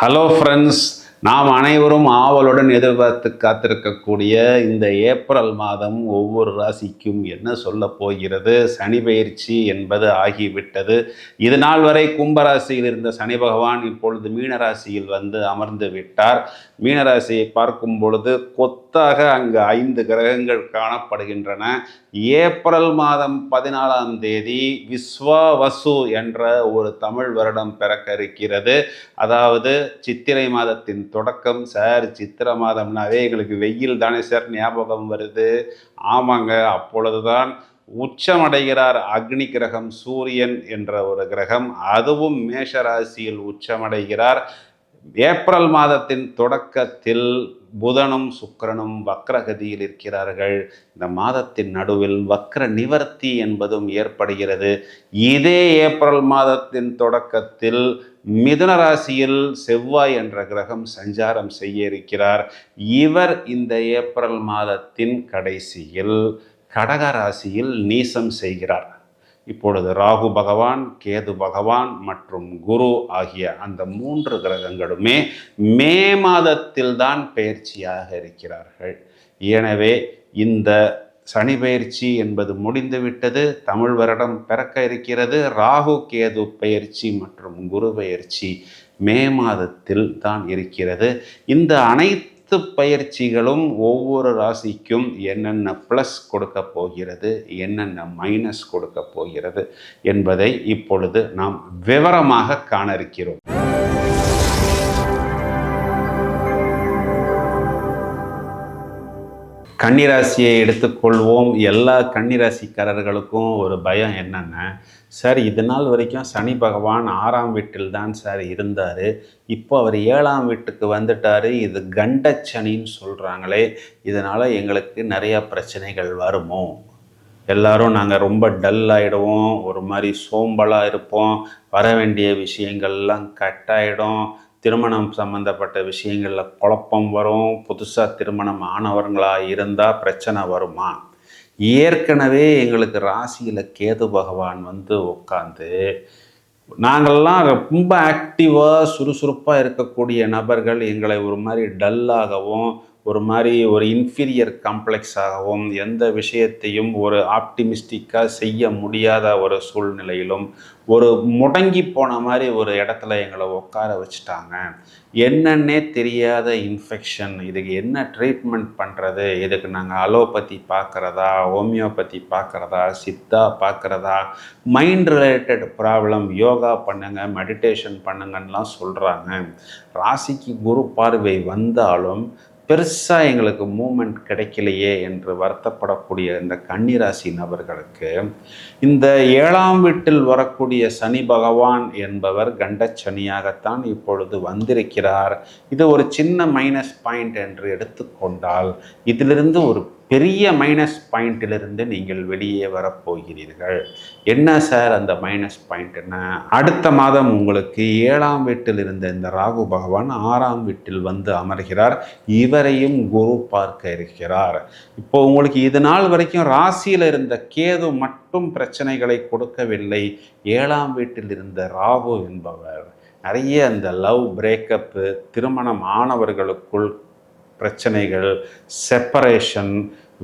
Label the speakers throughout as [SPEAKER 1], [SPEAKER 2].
[SPEAKER 1] Hello friends, நாம் அனைவரும் ஆவலுடன் எதிர்பார்த்து காத்திருக்கக்கூடிய இந்த ஏப்ரல் மாதம் ஒவ்வொரு ராசிக்கும் என்ன சொல்ல போகிறது? சனி பெயர்ச்சி என்பது ஆகிவிட்டது. இது நாள் வரை கும்பராசியில் இருந்த சனி பகவான் இப்பொழுது மீனராசியில் வந்து அமர்ந்து விட்டார். மீனராசியை பார்க்கும் பொழுது கொத்தாக அங்கு 5 கிரகங்கள் காணப்படுகின்றன. ஏப்ரல் மாதம் 14ஆம் தேதி விஸ்வாவசு என்ற ஒரு தமிழ் வருடம் பிறக்க இருக்கிறது. அதாவது சித்திரை மாதத்தின் தொடக்கம். சார், சித்திரை மாதம்னாவே எங்களுக்கு வெயில் தானே சார் ஞாபகம் வருது? ஆமாங்க, அப்பொழுதுதான் உச்சமடைகிறார் அக்னி கிரகம் சூரியன் என்ற ஒரு கிரகம். அதுவும் மேஷராசியில் உச்சமடைகிறார். ஏப்ரல் மாதத்தின் தொடக்கத்தில் புதனும் சுக்கிரனும் வக்ரகதியில் இருக்கிறார்கள். இந்த மாதத்தின் நடுவில் வக்ர நிவர்த்தி என்பதும் ஏற்படுகிறது. இதே ஏப்ரல் மாதத்தின் தொடக்கத்தில் மிதுன ராசியில் செவ்வாய் என்ற கிரகம் சஞ்சாரம் செய்ய இருக்கிறார். இவர் இந்த ஏப்ரல் மாதத்தின் கடைசியில் கடக ராசியில் நீசம் செய்கிறார். இப்பொழுது ராகு பகவான், கேது பகவான் மற்றும் குரு ஆகிய அந்த 3 கிரகங்களுமே மே மாதத்தில் தான் பெயர்ச்சியாக இருக்கிறார்கள். எனவே இந்த சனி பெயர்ச்சி என்பது முடிந்துவிட்டது. தமிழ் வருடம் பிறக்க இருக்கிறது. ராகு கேது பெயர்ச்சி மற்றும் குரு பெயர்ச்சி மே மாதத்தில் தான் இருக்கிறது. இந்த அனைத்து பயிற்சிகளும் ஒவ்வொரு ராசிக்கும் என்னென்ன ப்ளஸ் கொடுக்க போகிறது, என்னென்ன மைனஸ் கொடுக்க போகிறது என்பதை இப்பொழுது நாம் விவரமாக காண இருக்கிறோம். கன்னிராசியை எடுத்துக்கொள்வோம். எல்லா கன்னிராசிக்காரர்களுக்கும் ஒரு பயம் என்னென்னா, சார் இது நாள் வரைக்கும் சனி பகவான் 6ஆம் வீட்டில் தான் சார் இருந்தார், இப்போ அவர் 7ஆம் வீட்டுக்கு வந்துட்டார், இது கண்டச்சனின்னு சொல்கிறாங்களே, இதனால் எங்களுக்கு நிறையா பிரச்சனைகள் வருமோ? எல்லாரும் நாங்கள் ரொம்ப டல் ஆகிடுவோம், ஒரு மாதிரி சோம்பலாக இருப்போம், வர வேண்டிய விஷயங்கள்லாம் கட் ஆகிடும், திருமணம் சம்மந்தப்பட்ட விஷயங்களில் குழப்பம் வரும், புதுசாக திருமணம் ஆனவர்களாக இருந்தால் பிரச்சனை வருமா? ஏற்கனவே எங்களுக்கு ராசியில் கேது பகவான் வந்து உட்காந்து நாங்கள்லாம் ரொம்ப ஆக்டிவாக சுறுசுறுப்பாக இருக்கக்கூடிய நபர்கள் எங்களை ஒரு மாதிரி டல்லாகவும் ஒரு மாதிரி ஒரு இன்ஃபீரியர் காம்ப்ளெக்ஸாகவும் எந்த விஷயத்தையும் ஒரு ஆப்டிமிஸ்டிக்காக செய்ய முடியாத ஒரு சூழ்நிலையிலும் ஒரு முடங்கி போன மாதிரி ஒரு இடத்துல எங்களை உட்கார வச்சுட்டாங்க. என்னன்னே தெரியாத இன்ஃபெக்ஷன், இதுக்கு என்ன ட்ரீட்மெண்ட் பண்ணுறது, இதுக்கு நாங்கள் அலோபதி பார்க்குறதா, ஹோமியோபதி பார்க்குறதா, சித்தா பார்க்குறதா, மைண்ட் ரிலேட்டட் ப்ராப்ளம், யோகா பண்ணுங்கள், மெடிடேஷன் பண்ணுங்கன்னெலாம் சொல்கிறாங்க. ராசிக்கு குரு பார்வை வந்தாலும் பெருசாக எங்களுக்கு மூமெண்ட் கிடைக்கலையே என்று வருத்தப்படக்கூடிய இந்த கன்னிராசி நபர்களுக்கு இந்த 7ஆம் வீட்டில் வரக்கூடிய சனி பகவான் என்பவர் கண்டச்சனியாகத்தான் இப்பொழுது வந்திருக்கிறார். இது ஒரு சின்ன மைனஸ் பாயிண்ட் என்று எடுத்துக்கொண்டால் இதிலிருந்து ஒரு பெரிய மைனஸ் பாயிண்டிலிருந்து நீங்கள் வெளியே வரப்போகிறீர்கள். என்ன சார் அந்த மைனஸ் பாயிண்ட் என்ன? அடுத்த மாதம் உங்களுக்கு 7ஆம் வீட்டில் இருந்த இந்த ராகு பகவான் 6ஆம் வீட்டில் வந்து அமர்கிறார். இவரையும் குரு பார்க்க இருக்கிறார். இப்போ உங்களுக்கு இது நாள் வரைக்கும் ராசியில் இருந்த கேது மட்டும் பிரச்சனைகளை கொடுக்கவில்லை. 7ஆம் வீட்டில் இருந்த ராகு என்பவர் நிறைய அந்த லவ் பிரேக்கப்பு, திருமணம் ஆனவர்களுக்குள் பிரச்சனைகள், செப்பரேஷன்,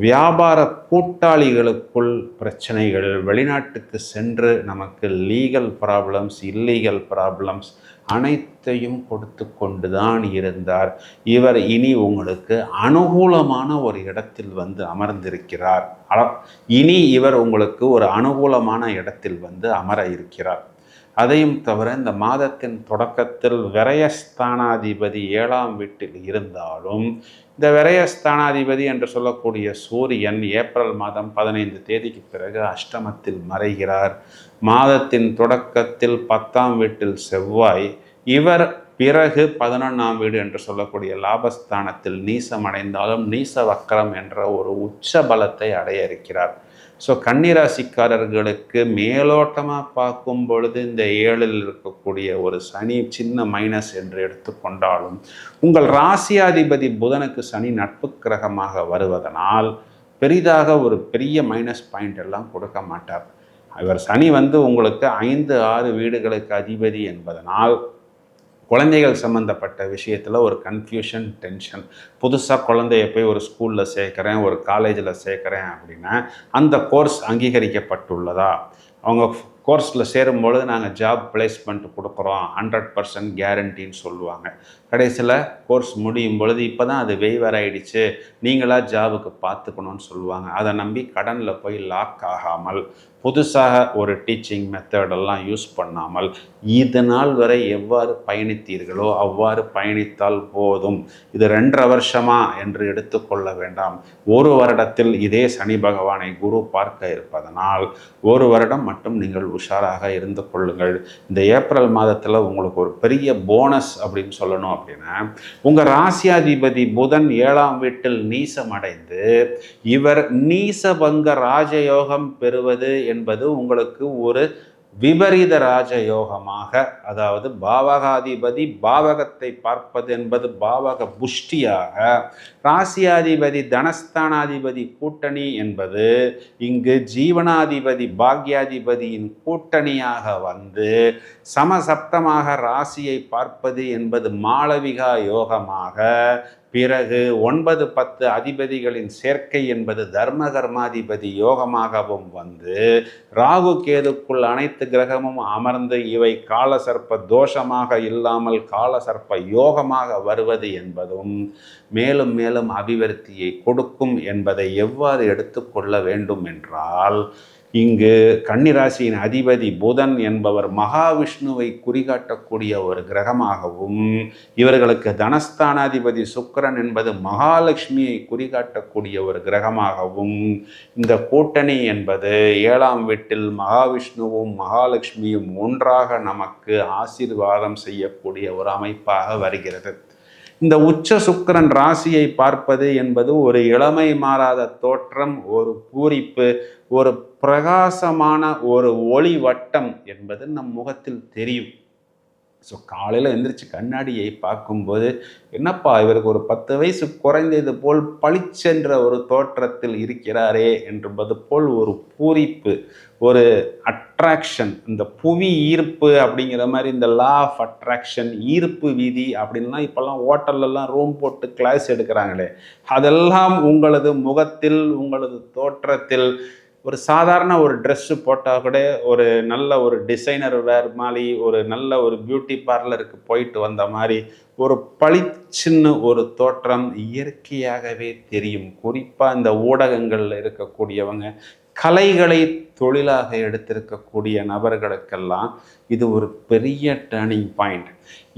[SPEAKER 1] வியாபார கூட்டாளிகளுக்குள் பிரச்சனைகள், வெளிநாட்டுக்கு சென்று நமக்கு லீகல் ப்ராப்ளம்ஸ், இல்லீகல் ப்ராப்ளம்ஸ் அனைத்தையும் கொடுத்து கொண்டு தான் இருந்தார். இவர் இனி உங்களுக்கு அனுகூலமான ஒரு இடத்தில் வந்து அமர்ந்திருக்கிறார். இனி இவர் உங்களுக்கு ஒரு அனுகூலமான இடத்தில் வந்து அமர இருக்கிறார். அதையும் தவிர இந்த மாதத்தின் தொடக்கத்தில் விரயஸ்தானாதிபதி 7ஆம் வீட்டில் இருந்தாலும் இந்த விரயஸ்தானாதிபதி என்று சொல்லக்கூடிய சூரியன் ஏப்ரல் மாதம் 15 தேதிக்கு பிறகு அஷ்டமத்தில் மறைகிறார். மாதத்தின் தொடக்கத்தில் 10ஆம் வீட்டில் செவ்வாய், இவர் பிறகு 11ஆம் வீடு என்று சொல்லக்கூடிய லாபஸ்தானத்தில் நீசமடைந்தாலும் நீச வக்கரம் என்ற ஒரு உச்ச பலத்தை அடைய இருக்கிறார். ஸோ கன்னிராசிக்காரர்களுக்கு மேலோட்டமாக பார்க்கும் பொழுது இந்த 7இல் இருக்கக்கூடிய ஒரு சனி சின்ன மைனஸ் என்று எடுத்துக்கொண்டாலும் உங்கள் ராசியாதிபதி புதனுக்கு சனி நட்பு கிரகமாக வருவதனால் பெரிதாக ஒரு பெரிய மைனஸ் பாயிண்ட் எல்லாம் கொடுக்க மாட்டார். இவர் சனி வந்து உங்களுக்கு 5, 6 வீடுகளுக்கு அதிபதி என்பதனால் குழந்தைகள் சம்மந்தப்பட்ட விஷயத்தில் ஒரு கன்ஃபியூஷன், டென்ஷன். புதுசாக குழந்தைய போய் ஒரு ஸ்கூலில் சேர்க்குறேன், ஒரு காலேஜில் சேர்க்குறேன் அப்படின்னா, அந்த கோர்ஸ் அங்கீகரிக்கப்பட்டுள்ளதா? அவங்க கோர்ஸில் சேரும்பொழுது நாங்கள் ஜாப் பிளேஸ்மெண்ட் கொடுக்குறோம், 100% கேரண்டின்னு சொல்லுவாங்க. கடைசியில் கோர்ஸ் முடியும் பொழுது இப்போ தான் அது வெய்வர் ஆகிடுச்சு, நீங்களாக ஜாபுக்கு பார்த்துக்கணும்னு சொல்லுவாங்க. அதை நம்பி கடனில் போய் லாக் ஆகாமல், புதுசாக ஒரு டீச்சிங் மெத்தடெல்லாம் யூஸ் பண்ணாமல், இது நாள் வரை எவ்வாறு பயணித்தீர்களோ அவ்வாறு பயணித்தால் போதும். இது 2.5 வருஷமா என்று எடுத்துக்கொள்ள வேண்டாம். 1 வருடத்தில் இதே சனி பகவானை குரு பார்க்க இருப்பதனால் 1 வருடம் மட்டும் நீங்கள் உஷாராக இருந்து கொள்ளுங்கள். இந்த ஏப்ரல் மாதத்தில் உங்களுக்கு ஒரு பெரிய போனஸ் அப்படின்னு சொல்லணும் அப்படின்னா, உங்கள் ராசியாதிபதி புதன் 7ஆம் வீட்டில் நீசமடைந்து இவர் நீசபங்க ராஜயோகம் பெறுவது என்பது உங்களுக்கு ஒரு விபரீத ராஜயோகமாக, அதாவது பாவகாதிபதி பாவகத்தை பார்ப்பது என்பது பாவக புஷ்டியாக, ராசியாதிபதி தனஸ்தானாதிபதி கூட்டணி என்பது இங்கு ஜீவனாதிபதி பாக்யாதிபதியின் கூட்டணியாக வந்து சமசப்தமாக ராசியை பார்ப்பது என்பது மாளவிகா யோகமாக, பிறகு 9-10 அதிபதிகளின் சேர்க்கை என்பது தர்ம கர்மாதிபதி யோகமாகவும் வந்து ராகு கேதுக்குள் அனைத்து கிரகமும் அமர்ந்து இவை காலசர்ப்ப தோஷமாக இல்லாமல் காலசர்ப்ப யோகமாக வருவது என்பதும் மேலும் மேலும் அபிவிருத்தியை கொடுக்கும் என்பதை எவ்வாறு எடுத்துக்கொள்ள வேண்டும் என்றால், இங்கு கன்னிராசியின் அதிபதி புதன் என்பவர் மகாவிஷ்ணுவை குறிகாட்டக்கூடிய ஒரு கிரகமாகவும், இவர்களுக்கு தனஸ்தானாதிபதி சுக்கிரன் என்பது மகாலட்சுமியை குறிகாட்டக்கூடிய ஒரு கிரகமாகவும், இந்த கூட்டணி என்பது 7ஆம் வீட்டில் மகாவிஷ்ணுவும் மகாலட்சுமியும் ஒன்றாக நமக்கு ஆசீர்வாதம் செய்யக்கூடிய ஒரு அமைப்பாக வருகிறது. இந்த உச்ச சுக்கிரன் ராசியை பார்ப்பது என்பது ஒரு இளமை மாறாத தோற்றம், ஒரு பூரிப்பு, ஒரு பிரகாசமான ஒரு ஒளி வட்டம் என்பது நம் முகத்தில் தெரியும். ஸோ காலையில் எந்திரிச்சு கண்ணாடியை பார்க்கும்போது, என்னப்பா இவருக்கு ஒரு 10 வயசு குறைந்தது போல் பளிச்சென்ற ஒரு தோற்றத்தில் இருக்கிறாரே என்பது போல் ஒரு பூரிப்பு, ஒரு அட்ராக்ஷன். இந்த புவி ஈர்ப்பு அப்படிங்கிற மாதிரி, இந்த லா ஆஃப் அட்ராக்ஷன், ஈர்ப்பு விதி அப்படின்லாம் இப்போல்லாம் ஹோட்டல்லலாம் ரூம் போட்டு கிளாஸ் எடுக்கிறாங்களே, அதெல்லாம் உங்களது முகத்தில், உங்களது தோற்றத்தில், ஒரு சாதாரண ஒரு ட்ரெஸ்ஸு போட்டால் கூட ஒரு நல்ல ஒரு டிசைனர் வேர் மாதிரி, ஒரு நல்ல ஒரு பியூட்டி பார்லருக்கு போயிட்டு வந்த மாதிரி ஒரு பளிச்சுன்னு ஒரு தோற்றம் இயற்கையாகவே தெரியும். குறிப்பாக இந்த ஊடகங்களில் இருக்கக்கூடியவங்க, கலைகளை தொழிலாக எடுத்திருக்கக்கூடிய நபர்களுக்கெல்லாம் இது ஒரு பெரிய டேர்னிங் பாயிண்ட்.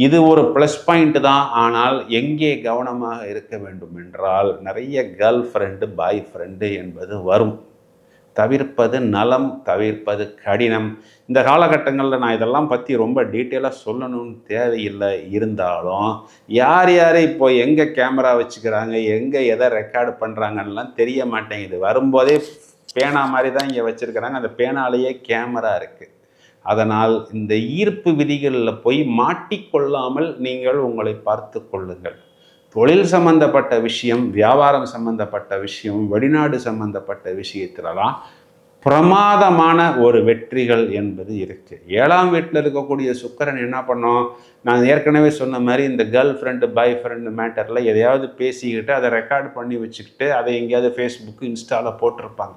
[SPEAKER 1] இது ஒரு ப்ளஸ் பாயிண்ட் தான். ஆனால் எங்கே கவனமாக இருக்க வேண்டும் என்றால், நிறைய கேர்ள் ஃப்ரெண்டு பாய் ஃப்ரெண்டு என்பது வரும். தவிர்ப்பது நலம், தவிர்ப்பது கடினம். இந்த காலகட்டங்களில் நான் இதெல்லாம் பற்றி ரொம்ப டீட்டெயிலாக சொல்லணும்னு தேவையில்லை. இருந்தாலும் யார் யார் இப்போ எங்கே கேமரா வச்சுக்கிறாங்க, எங்கே எதை ரெக்கார்டு பண்ணுறாங்கன்னெலாம் தெரிய மாட்டேங்குது. வரும்போதே பேனா மாதிரி தான் இங்கே வச்சுருக்கிறாங்க, அந்த பேனாலேயே கேமரா இருக்குது. அதனால் இந்த ஈர்ப்பு விதிகளில் போய் மாட்டிக்கொள்ளாமல் நீங்கள் உங்களை பார்த்து கொள்ளுங்கள். தொழில் சம்பந்தப்பட்ட விஷயம், வியாபாரம் சம்பந்தப்பட்ட விஷயம், வெளிநாடு சம்பந்தப்பட்ட விஷயத்துலலாம் பிரமாதமான ஒரு வெற்றிகள் என்பது இருக்குது. 7ஆம் வீட்டில் இருக்கக்கூடிய சுக்கிரன் என்ன பண்ணோம், நான் ஏற்கனவே சொன்ன மாதிரி இந்த கேர்ள் ஃப்ரெண்டு பாய் ஃப்ரெண்டு மேட்டரில் எதையாவது பேசிக்கிட்டு அதை ரெக்கார்டு பண்ணி வச்சுக்கிட்டு அதை எங்கேயாவது ஃபேஸ்புக்கு இன்ஸ்டாவில் போட்டிருப்பாங்க.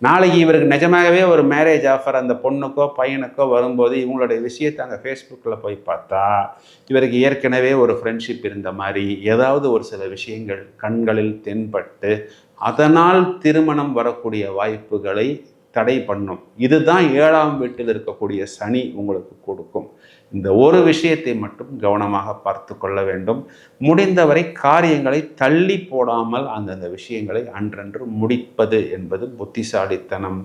[SPEAKER 1] நாளைக்கு இவருக்கு நிஜமாகவே ஒரு மேரேஜ் ஆஃபர் அந்த பொண்ணுக்கோ பையனுக்கோ வரும்போது இவங்களுடைய விஷயத்தை அங்கே ஃபேஸ்புக்கில் போய் பார்த்தா, இவருக்கு ஏற்கனவே ஒரு ஃப்ரெண்ட்ஷிப் இருந்த மாதிரி ஏதாவது ஒரு சில விஷயங்கள் கண்களில் தென்பட்டு அதனால் திருமணம் வரக்கூடிய வாய்ப்புகளை தடை பண்ணும். இதுதான் 7ஆம் வீட்டில் இருக்கக்கூடிய சனி உங்களுக்கு கொடுக்கும். இந்த ஒரு விஷயத்தை மட்டும் கவனமாக பார்த்து கொள்ள வேண்டும். முடிந்தவரை காரியங்களை தள்ளி போடாமல் அந்தந்த விஷயங்களை அன்றன்று முடிப்பது என்பது புத்திசாலித்தனம்.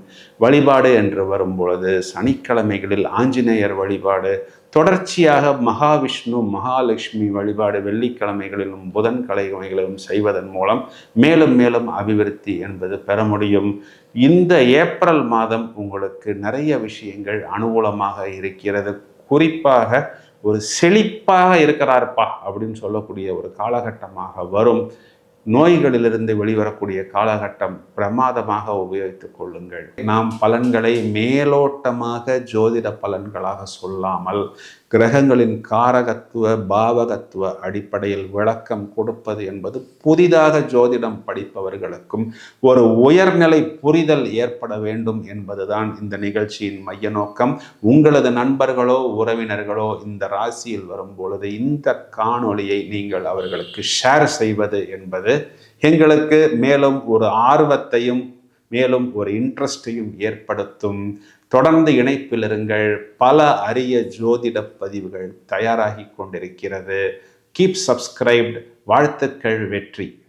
[SPEAKER 1] வழிபாடு என்று வரும்பொழுது சனிக்கிழமைகளில் ஆஞ்சநேயர் வழிபாடு, தொடர்ச்சியாக மகாவிஷ்ணு மகாலட்சுமி வழிபாடு வெள்ளிக்கிழமைகளிலும் புதன்கிழமைகளிலும் செய்வதன் மூலம் மேலும் மேலும் அபிவிருத்தி என்பது பெற முடியும். இந்த ஏப்ரல் மாதம் உங்களுக்கு நிறைய விஷயங்கள் அனுகூலமாக இருக்கிறது. குறிப்பாக ஒரு செழிப்பாக இருக்கிறார்ப்பா அப்படின்னு சொல்லக்கூடிய ஒரு காலகட்டமாக வரும். நோய்களிலிருந்து வெளிவரக்கூடிய காலகட்டம் பிரமாதமாக உபயோகித்துக் கொள்ளுங்கள். நாம் பலன்களை மேலோட்டமாக ஜோதிட பலன்களாக சொல்லாமல் கிரகங்களின் காரகத்துவ பாவகத்துவ அடிப்படையில் விளக்கம் கொடுப்பது என்பது புதிதாக ஜோதிடம் படிப்பவர்களுக்கும் ஒரு உயர்நிலை புரிதல் ஏற்பட வேண்டும் என்பதுதான் இந்த நிகழ்ச்சியின் மைய நோக்கம். உங்களது நண்பர்களோ உறவினர்களோ இந்த ராசியில் வரும் பொழுது இந்த காணொளியை நீங்கள் அவர்களுக்கு ஷேர் செய்வது என்பது எங்களுக்கு மேலும் ஒரு ஆர்வத்தையும் மேலும் ஒரு இன்ட்ரெஸ்டையும் ஏற்படுத்தும். தொடர்ந்து இணைப்பில் இருங்கள். பல அரிய ஜோதிட பதிவுகள் தயாராகி கொண்டிருக்கிறது. Keep subscribed. வாழ்த்துக்கள். வெற்றி.